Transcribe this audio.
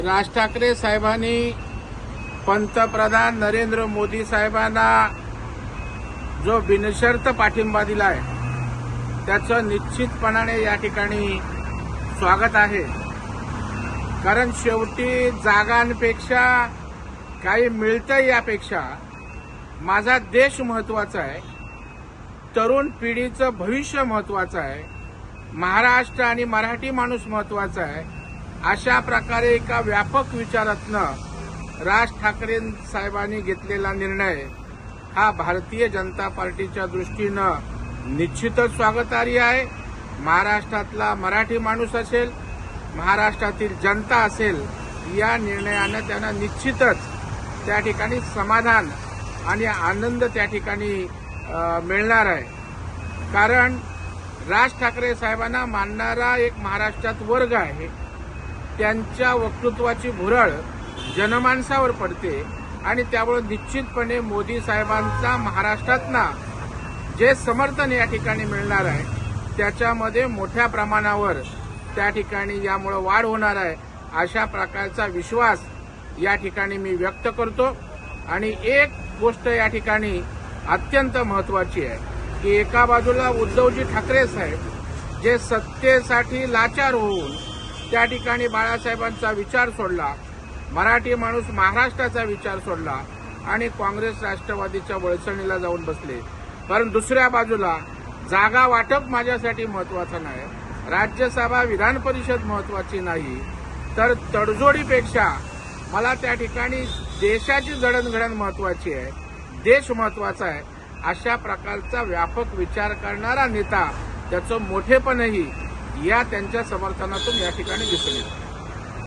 राज ठाकरे साहेबांनी पंतप्रधान नरेंद्र मोदी साहेबांना जो बिनशर्त पाठिंबा दिलाय त्याचं निश्चितपणाने या ठिकाणी स्वागत आहे। कारण शेवटी जागांपेक्षा काही मिळतं यापेक्षा माझा देश महत्वाचा आहे, तरुण पिढीचं भविष्य महत्वाचं आहे, महाराष्ट्र आणि मराठी माणूस महत्वाचा आहे। अशा प्रकारे एका व्यापक विचारातनं राज ठाकरे साहेबांनी घेतलेला निर्णय हा भारतीय जनता पार्टीच्या दृष्टीनं निश्चितच स्वागतार्ह आहे। महाराष्ट्रातला मराठी माणूस असेल, महाराष्ट्रातील जनता असेल, या निर्णयानं त्यांना निश्चितच त्या ठिकाणी समाधान आणि आनंद त्या ठिकाणी मिळणार आहे। कारण राज ठाकरे साहेबांना मानणारा एक महाराष्ट्रात वर्ग आहे, त्यांच्या वक्तृत्वाची भुरळ जनमानसावर पडते आणि त्यामुळे निश्चितपणे मोदी साहेबांचा महाराष्ट्रातना जे समर्थन या ठिकाणी मिळणार आहे त्याच्यामध्ये मोठ्या प्रमाणावर त्या ठिकाणी यामुळे वाढ होणार आहे, अशा प्रकारचा विश्वास या ठिकाणी मी व्यक्त करतो। आणि एक गोष्ट या ठिकाणी अत्यंत महत्वाची आहे की एका बाजूला उद्धवजी ठाकरे साहेब जे सत्तेसाठी लाचार होऊन त्या ठिकाणी बाळासाहेबांचा विचार सोडला, मराठी माणूस महाराष्ट्राचा विचार सोडला आणि काँग्रेस राष्ट्रवादीच्या वळसणीला जाऊन बसले। कारण दुसऱ्या बाजूला जागा वाटप माझ्यासाठी महत्वाचं नाही, राज्यसभा विधान परिषद महत्वाची नाही, तर तडजोडीपेक्षा मला त्या ठिकाणी देशाची जडणघडण महत्वाची आहे, देश महत्वाचा आहे। अशा प्रकारचा व्यापक विचार करणारा नेता, त्याचं मोठेपणही या त्यांच्या समर्थनातून या ठिकाणी दिसून येतं।